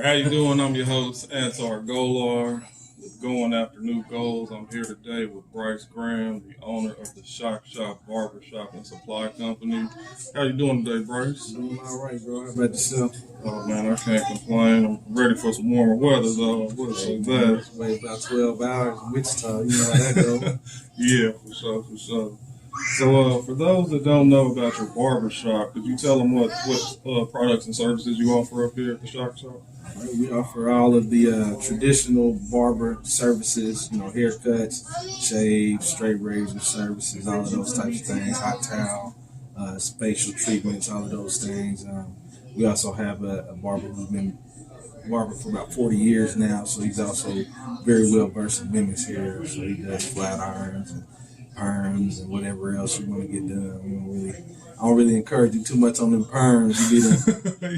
right, how you doing? I'm your host, Antar Golar, with Going After New Goals. I'm here today with Bryce Graham, the owner of the Shop Barbershop and Supply Company. How you doing today, Bryce? Doing all right, bro. How about yourself? Oh man, I can't complain. I'm ready for some warmer weather though. What's so bad? Wait about 12 hours in Wichita. You know how that goes. Yeah, for sure. So, for those that don't know about your barbershop, could you tell them what products and services you offer up here at the Shop? Right, we offer all of the traditional barber services, haircuts, shaves, straight razor services, all of those types of things, hot towel, facial treatments, all of those things. We also have a barber who's been barber for about 40 years now, so he's also very well versed in women's hair. So he does flat irons and perms and whatever else you want to get done. I don't really encourage you too much on them perms.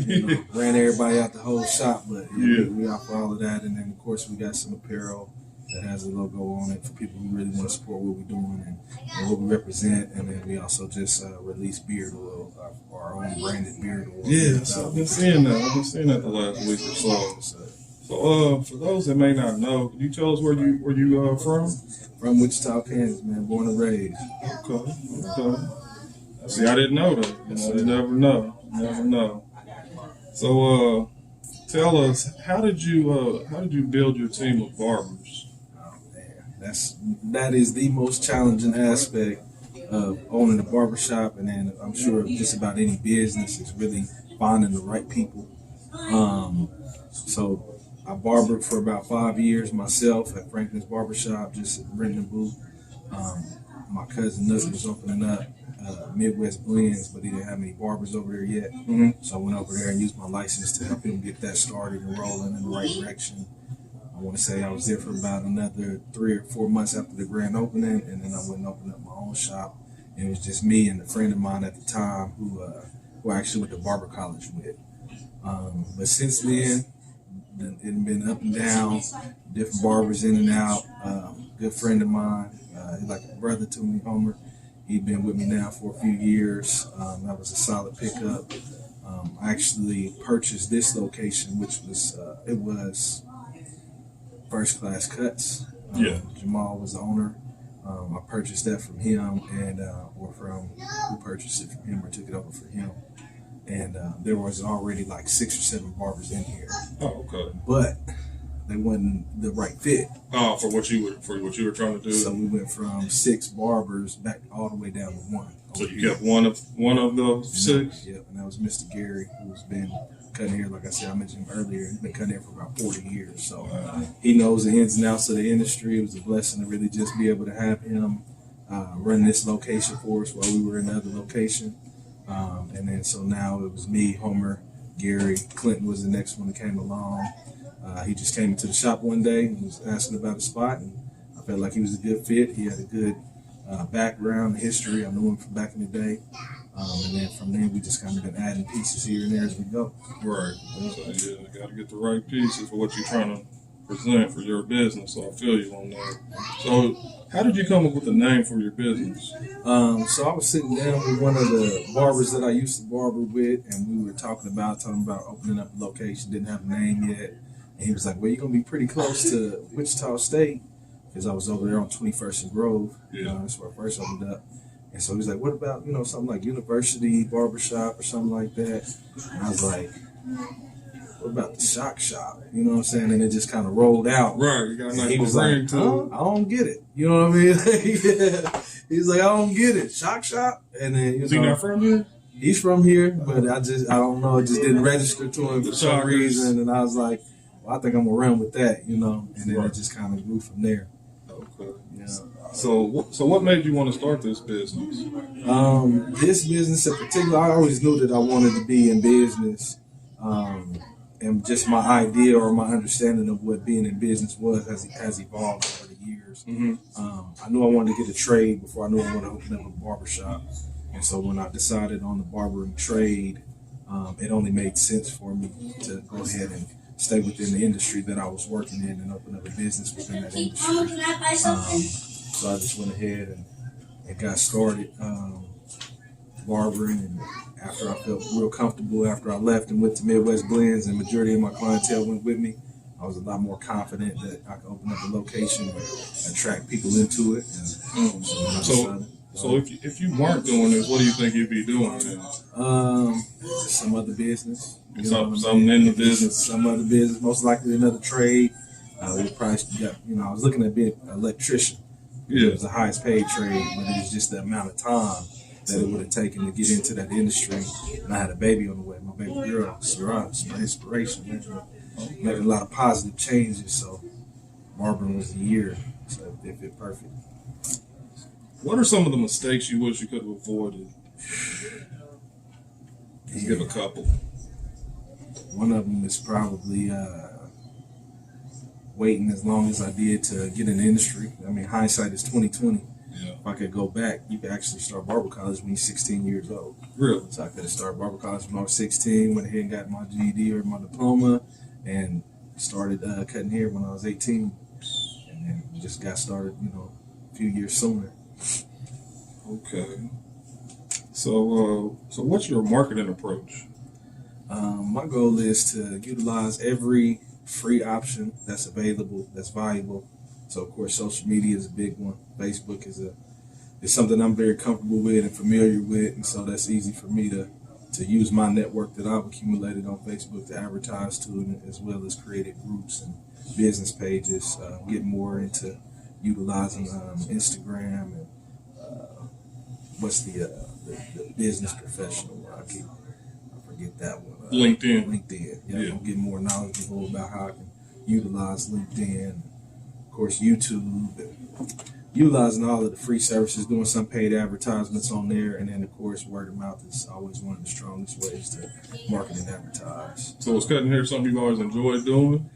You ran everybody out the whole shop, but we offer all of that. And then of course we got some apparel that has a logo on it for people who really want to support what we're doing and what we represent. And then we also just released beard oil, our own branded beard oil. Yeah, so I've been seeing that the last week or so. So, for those that may not know, can you tell us where you from? From Wichita, Kansas, man. Born and raised. Okay. See, I didn't know that. You never know. So, tell us, how did you build your team of barbers? Oh man, that is the most challenging aspect of owning a barbershop, and then I'm sure just about any business is really finding the right people. So I barbered for about 5 years myself at Franklin's Barbershop, just renting a booth. My cousin Nook was opening up Midwest Blends, but he didn't have any barbers over there yet. Mm-hmm. So I went over there and used my license to help him get that started and rolling in the right direction. I want to say I was there for about another 3 or 4 months after the grand opening, and then I went and opened up my own shop. And it was just me and a friend of mine at the time who I actually went to barber college with. But since then, it's been up and down, different barbers in and out. Good friend of mine, he's like a brother to me, Homer. He's been with me now for a few years. That was a solid pickup. I actually purchased this location, which was it was First Class Cuts. Jamal was the owner. I purchased that from him, and or from who purchased it from him or took it over for him. And there was already like 6 or 7 barbers in here. Oh, okay. But they wasn't the right fit. Oh, for what you were trying to do. So we went from 6 barbers back all the way down to 1. So you kept one of those 6? Yep, and that was Mr. Gary, who's been cutting hair. Like I said, I mentioned him earlier. He's been cutting hair for about 40 years. So he knows the ins and outs of the industry. It was a blessing to really just be able to have him run this location for us while we were in the other location. And then so now it was me, Homer, Gary, Clinton was the next one that came along. He just came into the shop one day and was asking about a spot, and I felt like he was a good fit. He had a good background, history. I knew him from back in the day. And then from there, we just kind of been adding pieces here and there as we go. Right. So you got to get the right pieces for what you're trying to present for your business. So I feel you on that. So how did you come up with the name for your business? So I was sitting down with one of the barbers that I used to barber with, and we were talking about opening up a location. Didn't have a name yet. And he was like, well, you're going to be pretty close to Wichita State, because I was over there on 21st and Grove. That's where I first opened up. And so he was like, what about, something like University Barbershop or something like that? And I was like, what about the Shock Shop? You know what I'm saying? And it just kind of rolled out. Right. You got a nice he was like, I don't get it. You know what I mean? He's like, I don't get it. Shock Shop? And then, Is he not from here? He's from here, but I don't know. It just didn't register to him for some reason. And I was like, well, I think I'm going to run with that, And then it just kind of grew from there. Okay. Yeah. So what made you want to start this business? This business in particular, I always knew that I wanted to be in business. And just my idea or my understanding of what being in business has evolved over the years. Mm-hmm. I knew I wanted to get a trade before I knew I wanted to open up a barbershop. And so when I decided on the barbering trade, it only made sense for me to go ahead and stay within the industry that I was working in and open up a business within that industry. Mama, can I buy something? So I just went ahead and got started barbering and after I felt real comfortable, after I left and went to Midwest Blends, and majority of my clientele went with me, I was a lot more confident that I could open up a location and attract people into it. And so if you weren't doing this, what do you think you'd be doing then? Some other business. Something in the business. Some other business, most likely another trade. We probably got, I was looking at being an electrician. Yeah. It was the highest paid trade, but it was just the amount of time that it would have taken to get into that industry. And I had a baby on the way, my baby girl, Sarah, my inspiration, man. Making a lot of positive changes, so barbering was the year, so it fit perfect. What are some of the mistakes you wish you could have avoided? Let's give a couple. One of them is probably waiting as long as I did to get in the industry. I mean, hindsight is 20/20. Yeah. If I could go back, you could actually start barber college when you're 16 years old. Really? So I could have started barber college when I was 16, went ahead and got my GED or my diploma, and started cutting hair when I was 18. And then just got started, a few years sooner. Okay. So what's your marketing approach? My goal is to utilize every free option that's available, that's valuable. So of course, social media is a big one. Facebook is something I'm very comfortable with and familiar with, and so that's easy for me to use my network that I've accumulated on Facebook to advertise to, and as well as creative groups and business pages. Get more into utilizing Instagram and what's the business professional one? I forget that one. LinkedIn. Yeah. I'm getting more knowledgeable about how I can utilize LinkedIn. Of course, YouTube. And utilizing all of the free services, doing some paid advertisements on there, and then of course word of mouth is always one of the strongest ways to market and advertise. So is cutting hair something you've always enjoyed doing?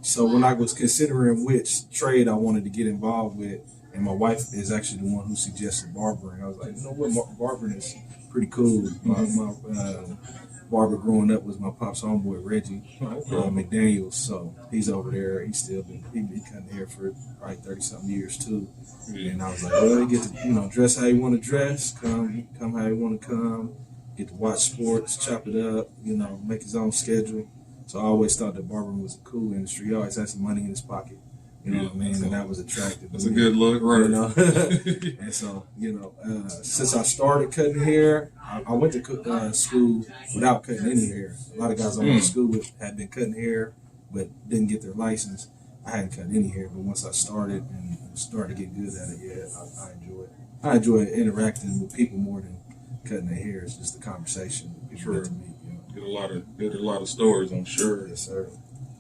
So when I was considering which trade I wanted to get involved with, and my wife is actually the one who suggested barbering, I was like, barbering is pretty cool. My barber growing up was my pop's homeboy Reggie McDaniels, so he's over there. He's still been cutting hair for probably 30-something years too. Yeah. And I was like, well, you get to dress how you want to dress, come how you want to come, get to watch sports, chop it up, make his own schedule. So I always thought that barbering was a cool industry. He always had some money in his pocket. You know what I mean? And that was attractive. That's a good look, right? And so, since I started cutting hair, I went to school without cutting any hair. A lot of guys I went to school with had been cutting hair, but didn't get their license. I hadn't cut any hair, but once I started and started to get good at it, I enjoy it. I enjoy interacting with people more than cutting their hair. It's just the conversation that people get to meet. Get a lot of stories, I'm sure. Yes, sir.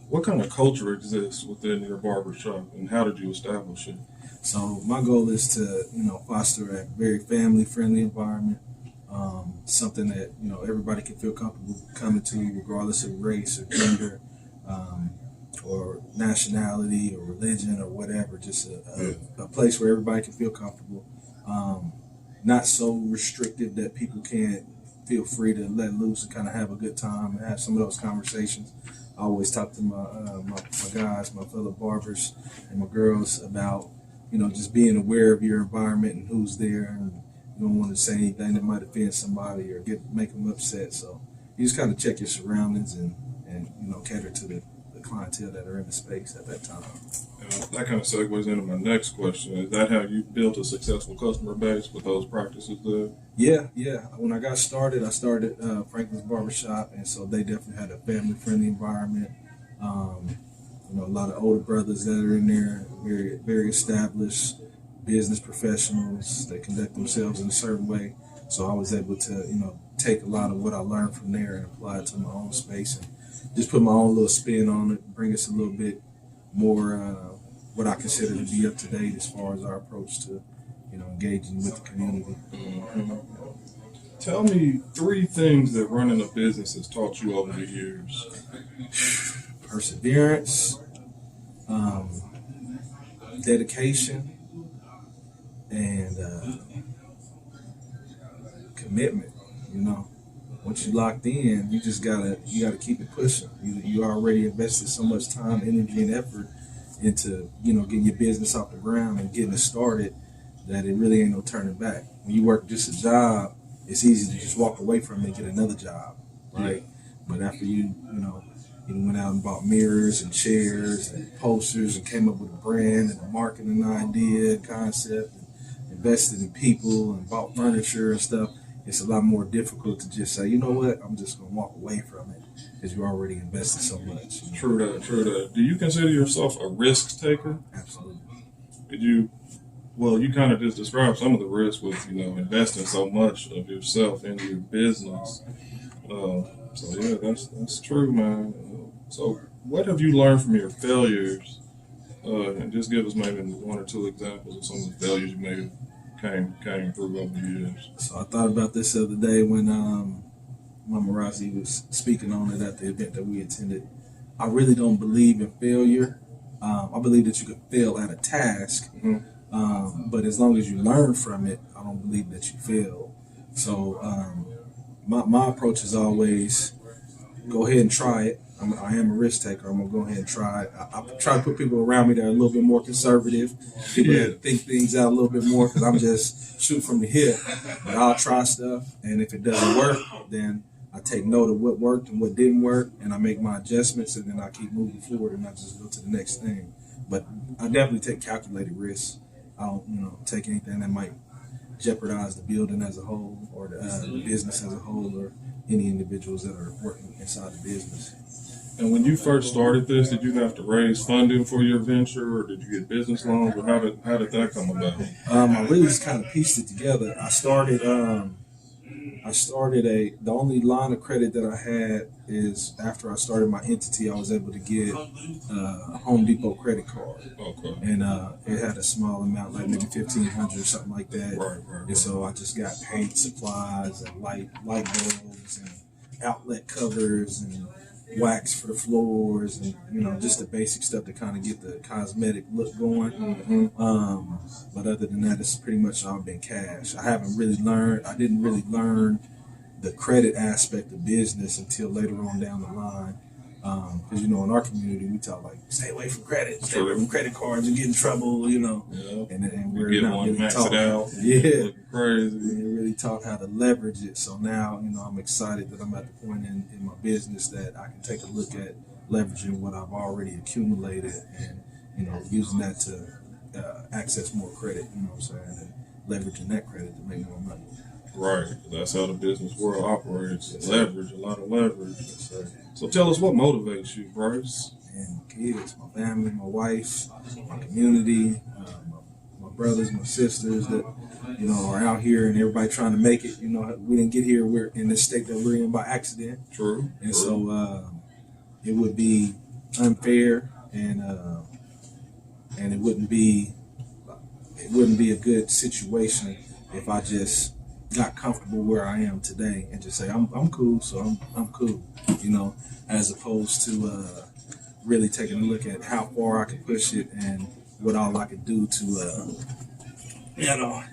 What kind of culture exists within your barbershop, and how did you establish it? So my goal is to, foster a very family-friendly environment, something that, everybody can feel comfortable coming to, regardless of race or gender, or nationality or religion or whatever. Just a place where everybody can feel comfortable, not so restrictive that people can't feel free to let loose and kind of have a good time and have some of those conversations. I always talk to my guys, my fellow barbers, and my girls about, just being aware of your environment and who's there, and you don't want to say anything that might offend somebody or make them upset. So you just kind of check your surroundings and cater to the clientele that are in the space at that time. That kind of segues into my next question. Is that how you built a successful customer base with those practices there? Yeah. When I got started, Franklin's Barbershop, and so they definitely had a family-friendly environment. A lot of older brothers that are in there, very, very established business professionals. They conduct themselves in a certain way. So I was able to, take a lot of what I learned from there and apply it to my own space and just put my own little spin on it, bring us a little bit more what I consider to be up to date as far as our approach to, engaging with the community. Mm-hmm. Tell me 3 things that running a business has taught you over the years. Perseverance, dedication, and commitment. Once you're locked in, you just gotta keep it pushing. You already invested so much time, energy, and effort into getting your business off the ground and getting it started that it really ain't no turning back. When you work just a job, it's easy to just walk away from it and get another job, right? But after you went out and bought mirrors and chairs and posters and came up with a brand and a marketing idea and concept and invested in people and bought furniture and stuff, it's a lot more difficult to just say, you know what, I'm just going to walk away from it because you already invested so much. You know? True that. Do you consider yourself a risk taker? Absolutely. You kind of just described some of the risks with, investing so much of yourself into your business. So yeah, that's true, man. So what have you learned from your failures? And just give us maybe one or two examples of some of the failures you maybe came through over the years. So I thought about this the other day when Mama Rossi was speaking on it at the event that we attended. I really don't believe in failure. I believe that you could fail at a task, but as long as you learn from it, I don't believe that you fail. So my approach is always go ahead and try it. I am a risk taker. I'm going to go ahead and try it. I try to put people around me that are a little bit more conservative, people that think things out a little bit more, because I'm just shoot from the hip. But I'll try stuff, and if it doesn't work, then I take note of what worked and what didn't work, and I make my adjustments, and then I keep moving forward, and I just go to the next thing. But I definitely take calculated risks. I don't, take anything that might jeopardize the building as a whole, or the business as a whole, or any individuals that are working inside the business. And when you first started this, did you have to raise funding for your venture, or did you get business loans, or how did that come about? I really just kind of pieced it together. I started the only line of credit that I had is after I started my entity, I was able to get a Home Depot credit card. Okay. And it had a small amount, like maybe $1,500 or something like that. Right. And so I just got paint supplies and light bulbs and outlet covers and wax for the floors and just the basic stuff to kind of get the cosmetic look going. But other than that, it's pretty much all been cash. I didn't really learn the credit aspect of business until later on down the line, because in our community we talk like stay away from credit, stay away from credit cards, you get in trouble, and we're not really taught. Yeah, crazy. We didn't really taught how to leverage it. So now I'm excited that I'm at the point in my business that I can take a look at leveraging what I've already accumulated and using that to access more credit. You know what I'm saying, and leveraging that credit to make more money. Right, that's how the business world operates. Leverage, a lot of leverage. So tell us what motivates you, Bryce. And kids, my family, my wife, my community, my brothers, my sisters that are out here and everybody trying to make it. We didn't get here. We're in the state that we're in by accident. True. And so it would be unfair and it wouldn't be a good situation if I just got comfortable where I am today and just say I'm cool, so I'm cool, as opposed to really taking a look at how far I could push it and what all I could do to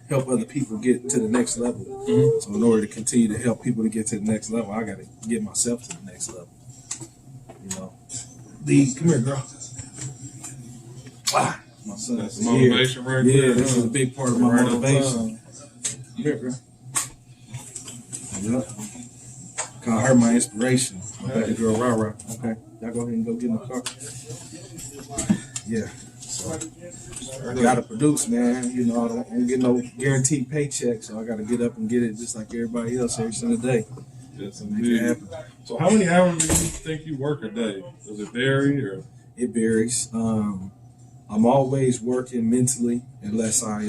help other people get to the next level. So in order to continue to help people to get to the next level, I got to get myself to the next level. Lee, come here, girl. My son. That's motivation right there. Yeah, this is a big part of my motivation. Come here, girl. Yep. Call her my inspiration. My baby girl, Rara. Okay. Y'all go ahead and go get in the car. Yeah. So I gotta produce, man. I don't get no guaranteed paycheck, so I gotta get up and get it just like everybody else every single day. Yes, indeed. So how many hours do you think you work a day? Does it vary or? It varies. I'm always working mentally unless I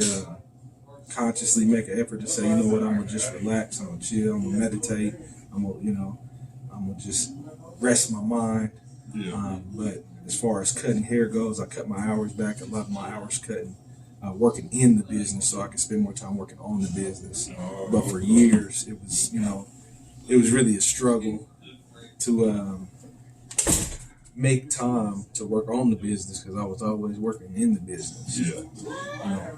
consciously make an effort to say, I'm gonna just relax, I'm gonna chill, I'm gonna meditate, I'm gonna just rest my mind. Yeah. But as far as cutting hair goes, I cut my hours back. A lot of my hours cutting, working in the business, so I can spend more time working on the business. But for years, it was really a struggle to make time to work on the business because I was always working in the business. Yeah.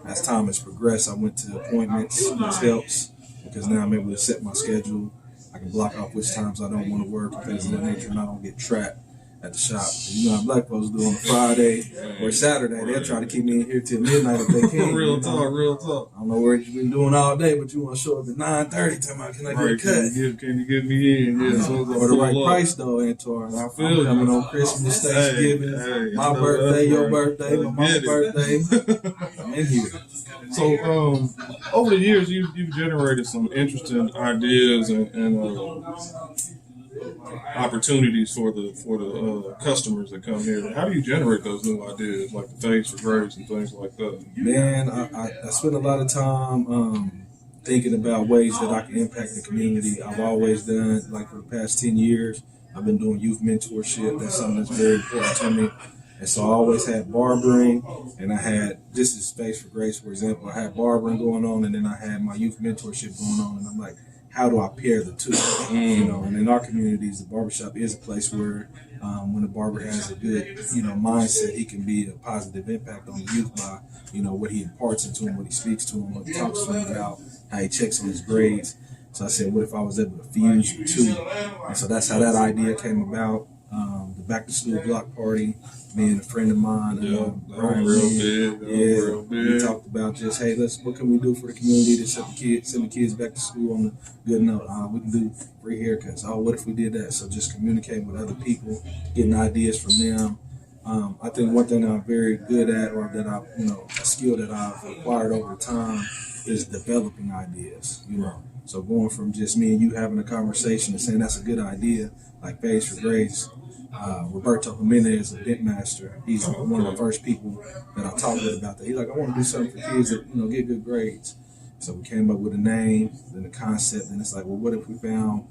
As time has progressed, I went to appointments, which helps because now I'm able to set my schedule. I can block off which times I don't want to work because of that nature, and I don't get trapped at the shop. You know how black folks do on a Friday or Saturday. They'll try to keep me in here till midnight if they can. Real talk, real talk. I don't know what you've been doing all day, but you want to show up at 9:30. Tell me, can I get a cut? Can you get me in? Yeah, so for the right price, though, Antor. I'm coming on Christmas, Thanksgiving, my birthday, your birthday, my mom's birthday. I'm in here. So, over the years, you've generated some interesting ideas and opportunities for the customers that come here. How do you generate those new ideas, like the Face for Grace and things like that? Man, I spend a lot of time thinking about ways that I can impact the community. I've always done, like for the past 10 years, I've been doing youth mentorship. That's something that's very important to me. And so I always had barbering, and I had, this is Face for Grace, for example, I had barbering going on, and then I had my youth mentorship going on, and I'm like, how do I pair the two? You know, and in our communities, the barbershop is a place where when a barber has a good, mindset, he can be a positive impact on the youth by, what he imparts into him, what he speaks to him, what he talks to him about, how he checks on his grades. So I said, what if I was able to fuse the two? And so that's how that idea came about. The back to school block party, me and a friend of mine, Brian, real big. We talked about just, hey, what can we do for the community to send the kids back to school on a good note? We can do free haircuts. What if we did that? So just communicating with other people, getting ideas from them. I think one thing that I'm very good at, or that a skill that I've acquired over time, is developing ideas. So going from just me and you having a conversation and saying that's a good idea, like Face for Grace. Roberto Jimenez, a dent master, he's one of the first people that I talked with about that. He's like, I want to do something for kids that get good grades. So we came up with a name, then the concept, and it's like, well, what if we found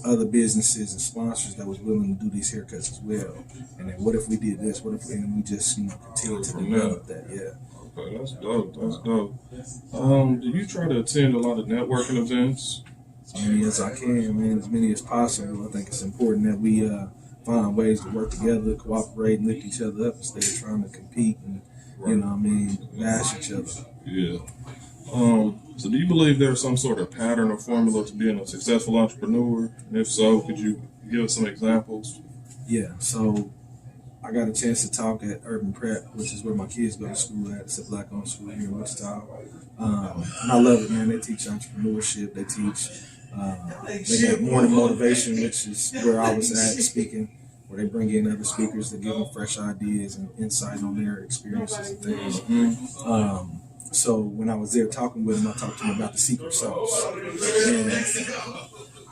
other businesses and sponsors that was willing to do these haircuts as well? And then what if we did this? What if we just continue to develop that? Yeah. Okay, that's dope. That's dope. Do you try to attend a lot of networking events? As many as I can, man. As many as possible. I think it's important that we find ways to work together, cooperate, and lift each other up instead of trying to compete and, bash each other. Yeah. So do you believe there's some sort of pattern or formula to being a successful entrepreneur? And if so, could you give us some examples? Yeah. So I got a chance to talk at Urban Prep, which is where my kids go to school at. It's a black-owned school here in Wichita. And I love it, man. They teach entrepreneurship. They teach they got morning motivation, which is where I was at speaking, where they bring in other speakers that give them fresh ideas and insight on their experiences and things. So when I was there talking with him, I talked to him about the secret sauce. And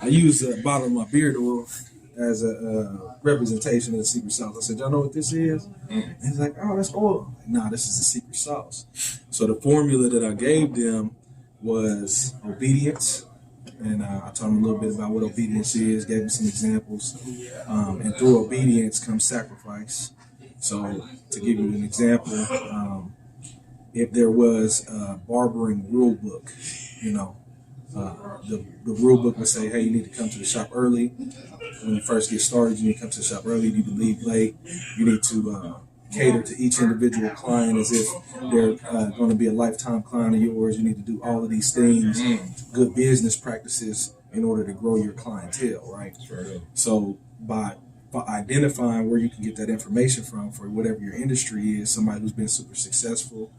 I used the bottle of my beard oil as a representation of the secret sauce. I said, y'all know what this is? And he's like, oh, that's oil. Like, nah, this is the secret sauce. So the formula that I gave them was obedience. And I told them a little bit about what obedience is, gave them some examples. And through obedience comes sacrifice. So to give you an example, if there was a barbering rule book, the rule book would say, hey, you need to come to the shop early. When you first get started, you need to come to the shop early. You need to leave late. You need to cater to each individual client as if they're going to be a lifetime client of yours. You need to do all of these things, good business practices in order to grow your clientele, right? Sure. So by identifying where you can get that information from for whatever your industry is, somebody who's been super successful,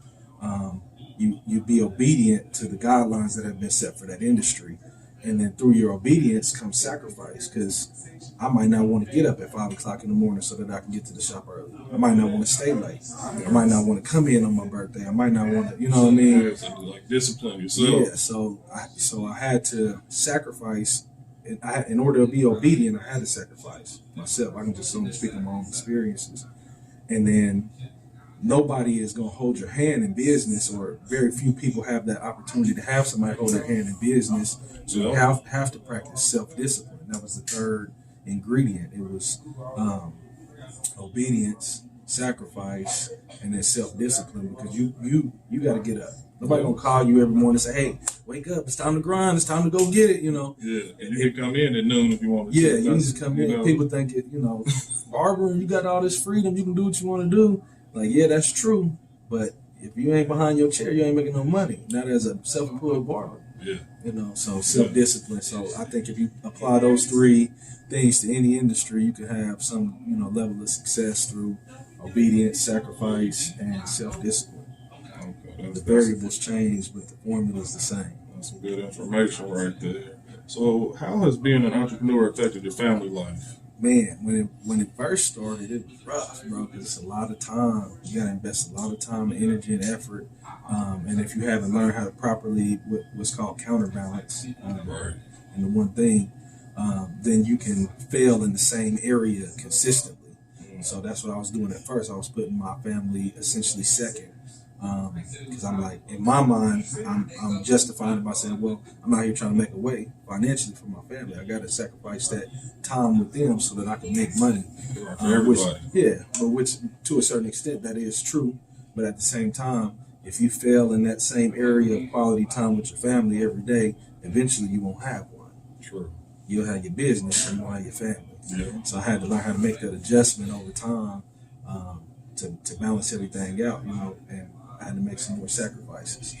you be obedient to the guidelines that have been set for that industry. And then through your obedience comes sacrifice, because I might not want to get up at 5 o'clock in the morning so that I can get to the shop early. I might not want to stay late. I might not want to come in on my birthday. I might not want to, you know what I mean? Yeah, so like discipline yourself. Yeah, so I had to sacrifice. In order to be obedient, I had to sacrifice myself. I can just only speak on my own experiences. And then nobody is going to hold your hand in business, or very few people have that opportunity to have somebody hold their hand in business. So you have to practice self-discipline. That was the third ingredient. It was obedience, sacrifice, and then self-discipline, because you got to get up. Nobody gonna call you every morning and say, hey, wake up, it's time to grind, it's time to go get it, Yeah, and you can come in at noon if you want to. Yeah, you just come in. People think barber, you got all this freedom, you can do what you want to do. Like, yeah, that's true, but if you ain't behind your chair, you ain't making no money. Not as a self-employed barber. Yeah. So self-discipline. So I think if you apply those three things to any industry, you can have some, level of success through obedience, sacrifice, and self-discipline. Okay. The variables change, but the formula is the same. That's some good information right there. So how has being an entrepreneur affected your family life? Man, when it first started, it was rough, bro, because it's a lot of time. You got to invest a lot of time, and energy, and effort. And if you haven't learned how to properly what's called counterbalance, Right. and the one thing, then you can fail in the same area consistently. So that's what I was doing at first. I was putting my family essentially second. Because I'm like, in my mind, I'm justifying it by saying, well, I'm out here trying to make a way financially for my family. I got to sacrifice that time with them so that I can make money. For everybody. Which to a certain extent that is true. But at the same time, if you fail in that same area of quality time with your family every day, eventually you won't have one. True. You'll have your business and you won't have your family. Yeah. So I had to learn how to make that adjustment over time to balance everything out, and I had to make some more sacrifices.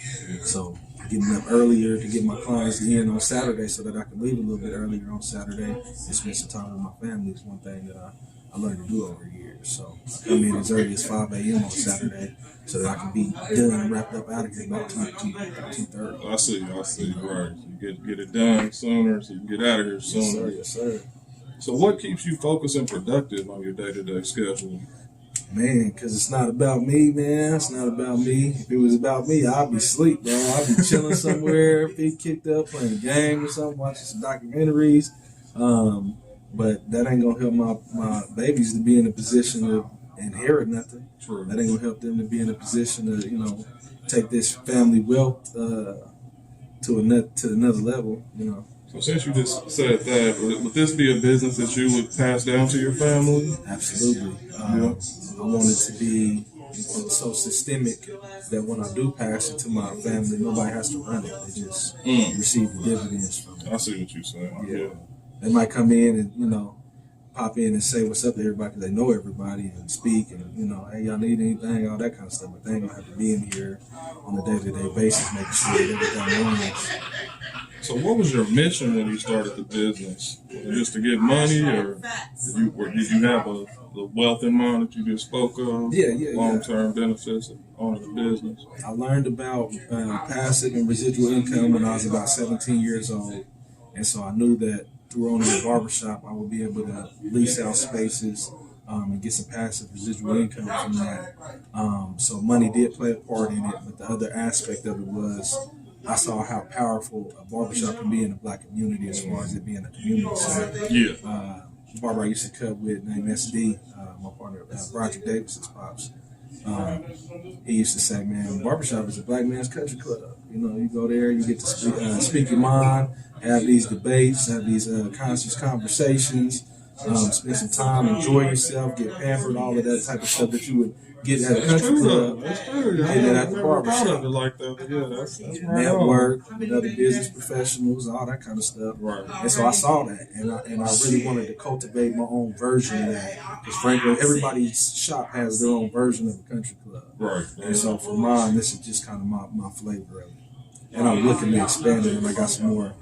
So getting up earlier to get my clients in on Saturday so that I can leave a little bit earlier on Saturday and spend some time with my family is one thing that I learned to do over years. So I come in as early as 5 a.m. on Saturday so that I can be done and wrapped up out of here by 2:30. I see. Right. You get it done sooner so you can get out of here sooner. Yes, sir. So what keeps you focused and productive on your day-to-day schedule? Man, because it's not about me, man. It's not about me. If it was about me, I'd be asleep, bro. I'd be chilling somewhere, feet kicked up, playing a game or something, watching some documentaries. But that ain't going to help my babies to be in a position to inherit nothing. True. That ain't going to help them to be in a position to, take this family wealth to another level, So since you just said that, would this be a business that you would pass down to your family? Absolutely. I want it to be so systemic that when I do pass it to my family, nobody has to run it. They just receive the dividends from it. I see what you're saying. Yeah. They might come in and, pop in and say what's up to everybody because they know everybody and speak and, hey, y'all need anything, all that kind of stuff. But they ain't going to have to be in here on a day-to-day basis making sure that everything runs. So what was your mission when you started the business? Was it just to get money, or did you have the wealth in mind that you just spoke of? Long-term benefits of owning the business? I learned about passive and residual income when I was about 17 years old. And so I knew that through owning a barbershop, I would be able to lease out spaces and get some passive residual income from that. So money did play a part in it, but the other aspect of it was I saw how powerful a barbershop can be in the Black community as far as it being a community center. Yeah. Barber I used to cut with named SD, my partner, Roger Davis's pops. He used to say, man, barbershop is a black man's country club. You go there, you get to speak your mind, have these debates, have these conscious conversations, spend some time, enjoy yourself, get pampered, all of that type of stuff that you would get at a country club. That's true. Get it at the barbershop. Like that, but yeah, that's right. Network with other business professionals, all that kind of stuff. Right. And so I saw that, and I really wanted to cultivate my own version of that. Because frankly, everybody's shop has their own version of a country club. Right. And so for mine, this is just kind of my flavor of it. And I'm looking to expand it, and I got some more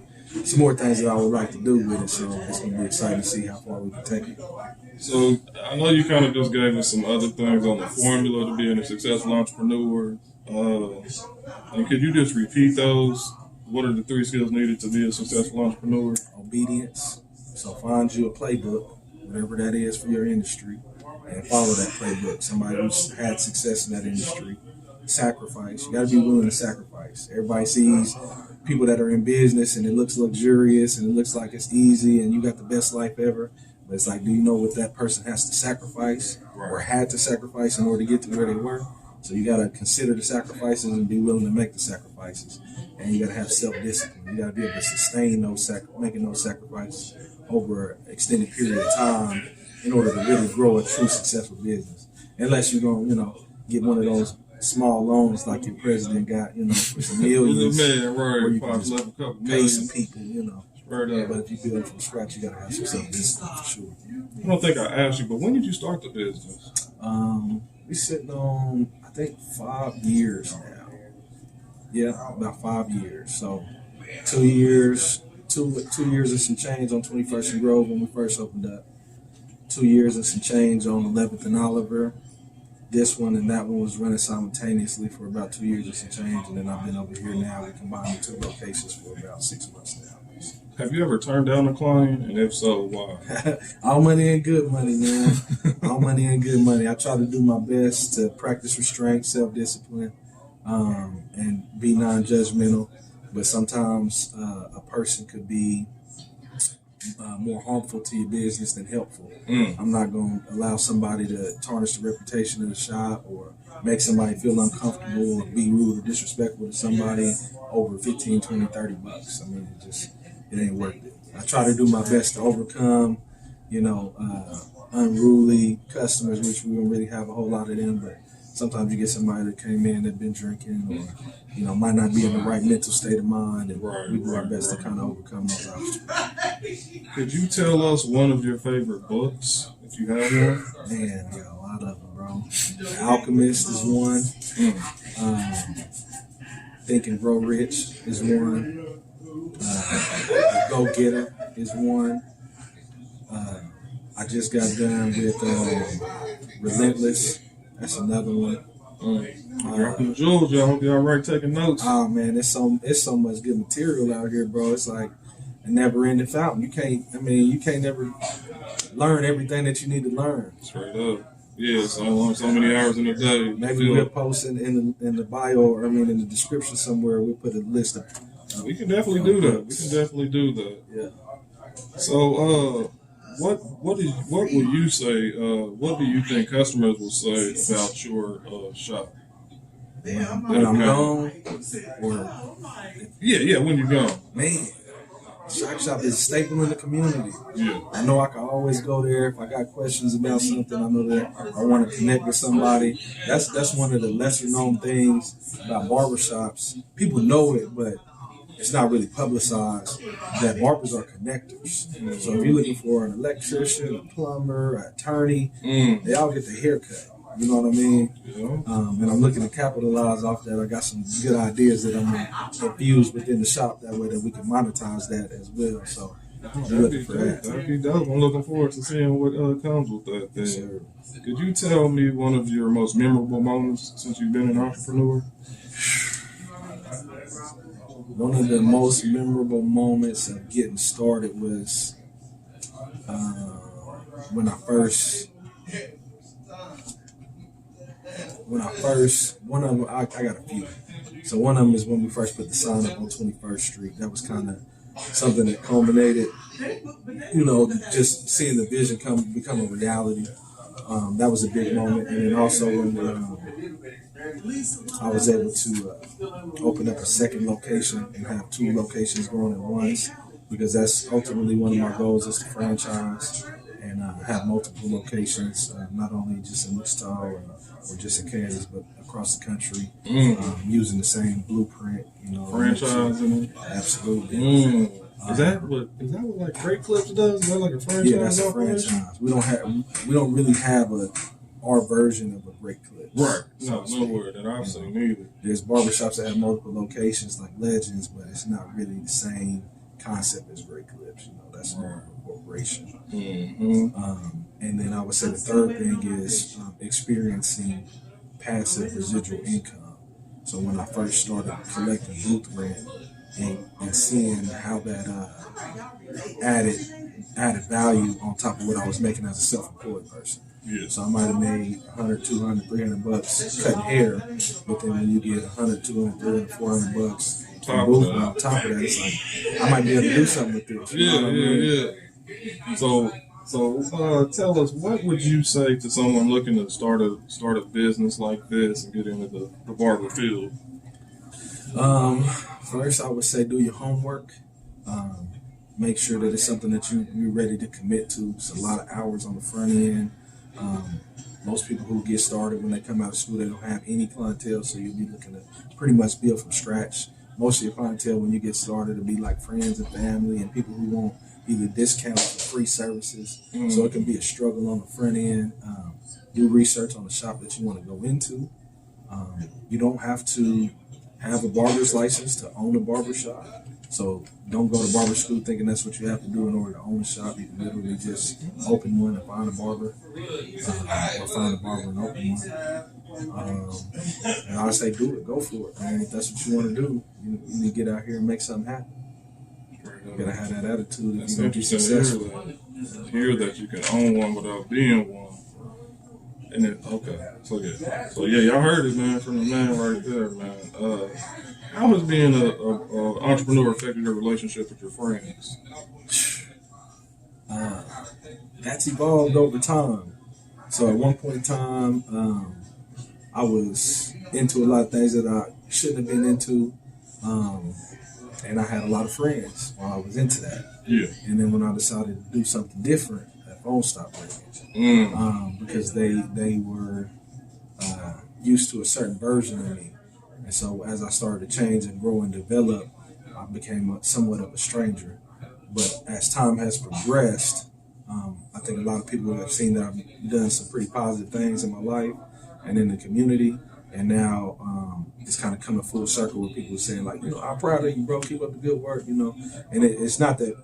things that I would like to do with it. So it's going to be exciting to see how far we can take it. So I know you kind of just gave us some other things on the formula to being a successful entrepreneur. And could you just repeat those? What are the 3 skills needed to be a successful entrepreneur? Obedience. So find you a playbook, whatever that is for your industry, and follow that playbook. Somebody who's had success in that industry. Sacrifice. You got to be willing to sacrifice. Everybody sees people that are in business and it looks luxurious and it looks like it's easy and you got the best life ever. But it's like, do you know what that person has to sacrifice or had to sacrifice in order to get to where they were? So you got to consider the sacrifices and be willing to make the sacrifices. And you got to have self-discipline. You got to be able to sustain making those sacrifices over an extended period of time in order to really grow a true successful business. Unless you're going to, get one of those small loans like your president got, for some millions. Where you can just pay some people, But if you build from scratch, you gotta have some self-discipline for sure. I don't think I asked you, but when did you start the business? We're sitting on, I think, 5 years now. Yeah, about 5 years. So 2 years, 2 years and some change on 21st and Grove when we first opened up. 2 years and some change on 11th and Oliver. This one and that one was running simultaneously for about 2 years and some change, and then I've been over here now. We combined the two locations for about 6 months now. Have you ever turned down a client, and if so, why? All money and good money, man. All money and good money. I try to do my best to practice restraint, self-discipline, and be non-judgmental. But sometimes a person could be more harmful to your business than helpful. I'm not going to allow somebody to tarnish the reputation of the shop or make somebody feel uncomfortable or be rude or disrespectful to somebody over 15, 20, 30 bucks. I mean, it ain't worth it. I try to do my best to overcome, unruly customers, which we don't really have a whole lot of them, but sometimes you get somebody that came in that been drinking or, might not be in the right mental state of mind, and we do our best to kind of overcome those obstacles. Could you tell us one of your favorite books, if you have one? Man, I got a lot of them, bro. The Alchemist is one. Think and Grow Rich is one. The Go Getter is one. I just got done with Relentless. That's another one. Dropping the jewels, y'all. Hope y'all right taking notes. Oh man, it's so much good material out here, bro. It's like a never-ending fountain. You can't never learn everything that you need to learn. Straight up. Yeah, so many hours in a day. Maybe we'll post in the bio, or in the description somewhere. We'll put a list of. We can definitely do that. Yeah. So, what will you say? What do you think customers will say about your shop? When I'm gone, or yeah, when you're gone. Man, Shop is a staple in the community. Yeah. I know I can always go there if I got questions about something. I know that I want to connect with somebody. That's one of the lesser known things about barbershops. People know it, but it's not really publicized that barbers are connectors. So if you're looking for an electrician, a plumber, an attorney, they all get their hair cut. You know what I mean? Yeah. And I'm looking to capitalize off that. I got some good ideas that I'm going to infuse within the shop that way that we can monetize that as well. So I'm looking for that. That'd be dope. I'm looking forward to seeing what comes with that thing. Yes, Could you tell me one of your most memorable moments since you've been an entrepreneur? One of the most memorable moments of getting started was when I got a few. So one of them is when we first put the sign up on 21st Street. That was kind of something that culminated, just seeing the vision become a reality. That was a big moment. And then also when I was able to open up a second location and have two locations going at once, because that's ultimately one of my goals, is to franchise and have multiple locations, not only just in Wichita or just in Kansas, but across the country, using the same blueprint. Franchising. Absolutely. Is that what like Great Clips does? Is that like a franchise? Yeah, that's a franchise. We don't really have our version of a Great Clips. Right. No, nowhere that I've seen either. There's barbershops that have multiple locations like Legends, but it's not really the same concept as Great Clips. That's more of a corporation. And then I would say the third thing is experiencing passive residual income. So when I first started collecting booth rent and seeing how that added value on top of what I was making as a self-employed person. Yeah. So I might have made 100, 200, 300 bucks cutting hair, but then when you get 100, 200, 300, 400 bucks on top of that, it's like I might be able to do something with this. Yeah. So tell us, what would you say to someone looking to start a business like this and get into the barber field? First, I would say do your homework. Make sure that it's something that you're ready to commit to. It's a lot of hours on the front end. Most people who get started when they come out of school, they don't have any clientele, so you'll be looking to pretty much build from scratch. Most of your clientele when you get started will be like friends and family and people who want either discounts or free services. So it can be a struggle on the front end. Do research on the shop that you want to go into. You don't have to have a barber's license to own a barbershop. So don't go to barber school thinking that's what you have to do in order to own a shop. You can literally just open one and find a barber, or find a barber and open one. And I say do it, go for it, man. If that's what you want to do, you need to get out here and make something happen. You gotta have that attitude if you're gonna be successful. To hear that you can own one without being one. And then, okay, so yeah, y'all heard it, man, from the man right there, man. How has being an entrepreneur affected your relationship with your friends? That's evolved over time. So at one point in time, I was into a lot of things that I shouldn't have been into, and I had a lot of friends while I was into that. Yeah. And then when I decided to do something different, that phone stopped ringing because they were used to a certain version of me. And so as I started to change and grow and develop, I became somewhat of a stranger. But as time has progressed, I think a lot of people have seen that I've done some pretty positive things in my life and in the community. And now it's kind of coming full circle with people saying like, I'm proud of you, bro. Keep up the good work, And it's not that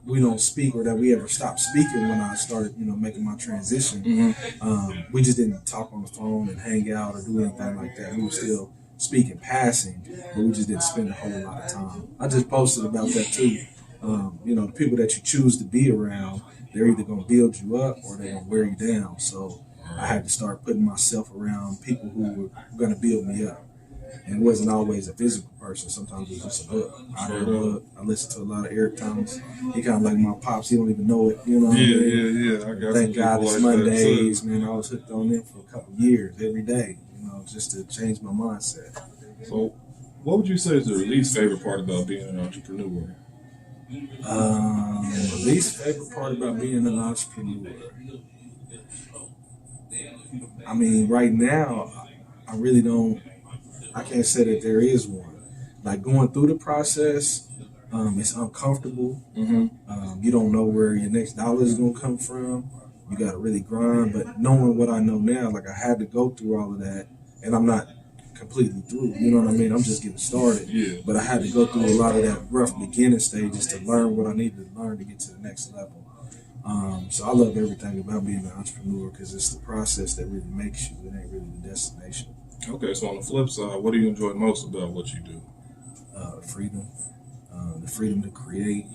we don't speak or that we ever stopped speaking when I started, making my transition. Mm-hmm. We just didn't talk on the phone and hang out or do anything like that. We were still speaking passing, but we just didn't spend a whole lot of time. I just posted about that too. The people that you choose to be around, they're either going to build you up or they're going to wear you down. So I had to start putting myself around people who were going to build me up. And it wasn't always a physical person. Sometimes it was just a look. I heard a look. I listened to a lot of Eric Thomas. He kind of like my pops. He don't even know it. Yeah. I got Thank God it's like Mondays, man. I was hooked on them for a couple of years, every day, just to change my mindset. So, what would you say is the least favorite part about being an entrepreneur? The least favorite part about being an entrepreneur. I mean, right now, I really don't. I can't say that there is one. Like going through the process, it's uncomfortable. Mm-hmm. You don't know where your next dollar is going to come from. You got to really grind. But knowing what I know now, like I had to go through all of that, and I'm not completely through. You know what I mean? I'm just getting started. Yeah. But I had to go through a lot of that rough beginning stages to learn what I needed to learn to get to the next level. So I love everything about being an entrepreneur because it's the process that really makes you. It ain't really the destination. Okay, so on the flip side, what do you enjoy most about what you do? Freedom. The freedom to create.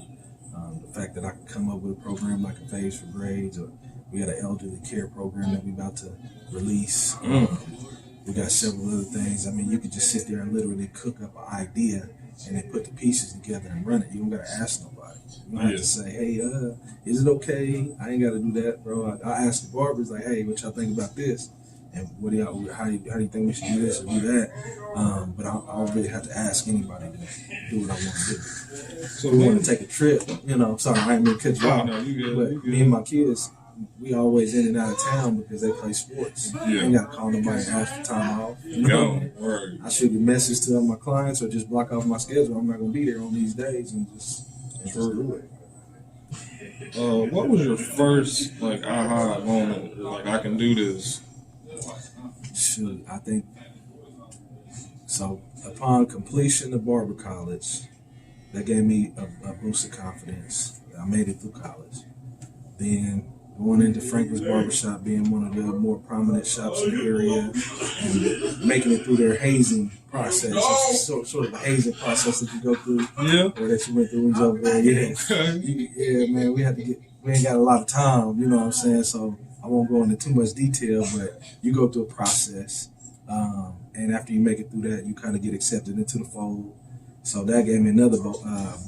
The fact that I can come up with a program like a Phase for Grades, or we got an elderly care program that we about to release. We got several other things. I mean, you could just sit there and literally cook up an idea and then put the pieces together and run it. You don't got to ask nobody. You don't have to say, hey, is it okay? I ain't got to do that, bro. I ask the barbers, like, hey, what y'all think about this? And how do you think we should do this or do that? But I don't really have to ask anybody to do what I want to do. So we want to take a trip, sorry, I ain't mean to cut you off. No, you but good. Me and my kids, we always in and out of town because they play sports. I ain't got to call nobody and ask for time off. Right. I shoot a message to my clients or just block off my schedule. I'm not going to be there on these days and just do it. What was your first aha moment? Like, I can do this. Shoot, I think so. Upon completion of barber college, that gave me a boost of confidence. I made it through college. Then going into Franklin's Barbershop, being one of the more prominent shops in the area, and making it through their hazing process. It's sort of a hazing process that you go through. Yeah. Or that you went through when you was over there. Yeah, man, we ain't got a lot of time, you know what I'm saying? So I won't go into too much detail, but you go through a process. And after you make it through that, you kind of get accepted into the fold. So that gave me another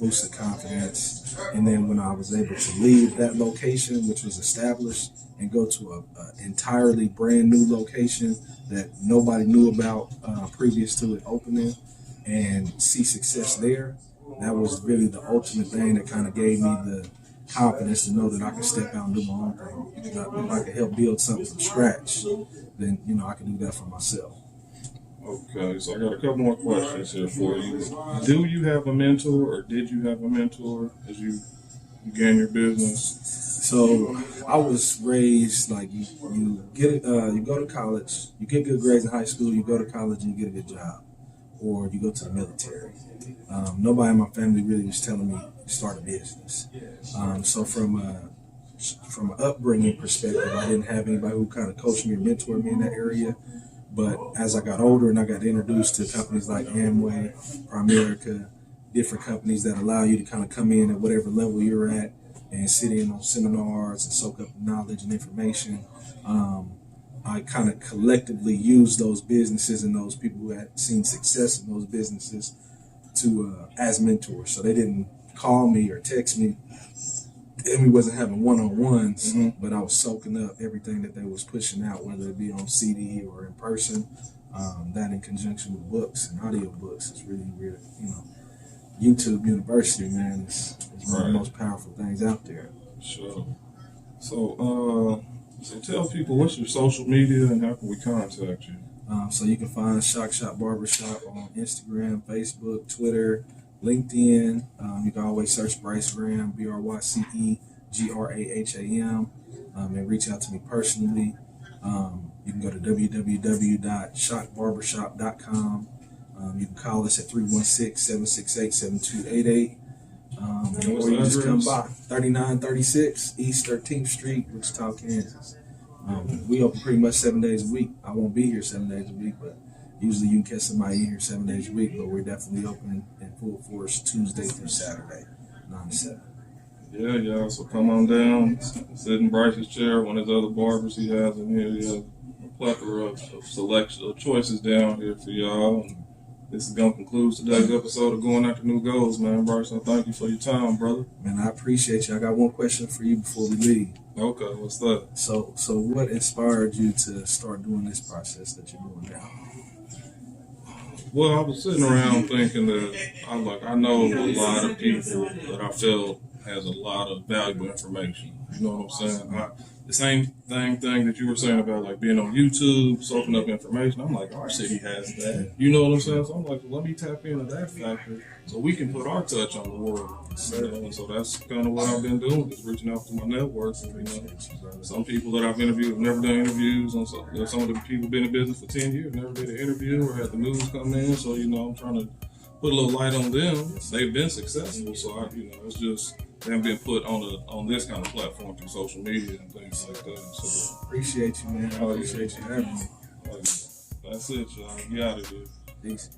boost of confidence. And then when I was able to leave that location, which was established, and go to an entirely brand new location that nobody knew about previous to it opening, and see success there, that was really the ultimate thing that kind of gave me the confidence to know that I can step out and do my own thing. If I can help build something from scratch, then I can do that for myself. Okay, so I got a couple more questions here for you. Do you have a mentor, or did you have a mentor as you began your business? So I was raised like you go to college, you get good grades in high school, you go to college and you get a good job. or you go to the military. Nobody in my family really was telling me to start a business. So from an upbringing perspective, I didn't have anybody who kind of coached me or mentored me in that area. But as I got older and I got introduced to companies like Amway, Primerica, different companies that allow you to kind of come in at whatever level you're at and sit in on seminars and soak up knowledge and information, I kind of collectively used those businesses and those people who had seen success in those businesses to as mentors. So they didn't call me or text me, and we wasn't having one-on-ones, but I was soaking up everything that they was pushing out, whether it be on CD or in person. That in conjunction with books and audio books is really, really, YouTube University, man, is one of the most powerful things out there. Sure. So tell people, what's your social media and how can we contact you? So you can find Shock Shop Barbershop on Instagram, Facebook, Twitter, LinkedIn. You can always search Bryce Graham, BryceGraham, and reach out to me personally. You can go to www.shockbarbershop.com. You can call us at 316-768-7288. Or you just come by 3936 East 13th Street, Wichita, Kansas. We open pretty much 7 days a week. I won't be here 7 days a week, but usually you can catch somebody in here 7 days a week. But we're definitely open in full force Tuesday through Saturday, 9 to 7. Yeah, y'all. So come on down, sit in Bryce's chair, one of his other barbers he has in here. He has a plethora of selection of choices down here for y'all. And this is going to conclude today's episode of Going After New Goals, man. Bryce, I thank you for your time, brother. Man, I appreciate you. I got one question for you before we leave. Okay, what's that? So what inspired you to start doing this process that you're doing now? Well, I was sitting around thinking that I know a lot of people that I felt has a lot of valuable information. You know what I'm saying? The same thing that you were saying about like being on YouTube, soaking up information. I'm like, our city has that. You know what I'm saying? So I'm like, well, let me tap into that factor so we can put our touch on the world. And so that's kind of what I've been doing, just reaching out to my network. And, some people that I've interviewed have never done interviews. On some of the people been in business for 10 years, never did an interview or had the news come in. So, I'm trying to put a little light on them. They've been successful. So, it's just them being put on this kind of platform through social media and things like that. So appreciate you, man. I appreciate you having me. That's it, y'all. Get out of here. Peace.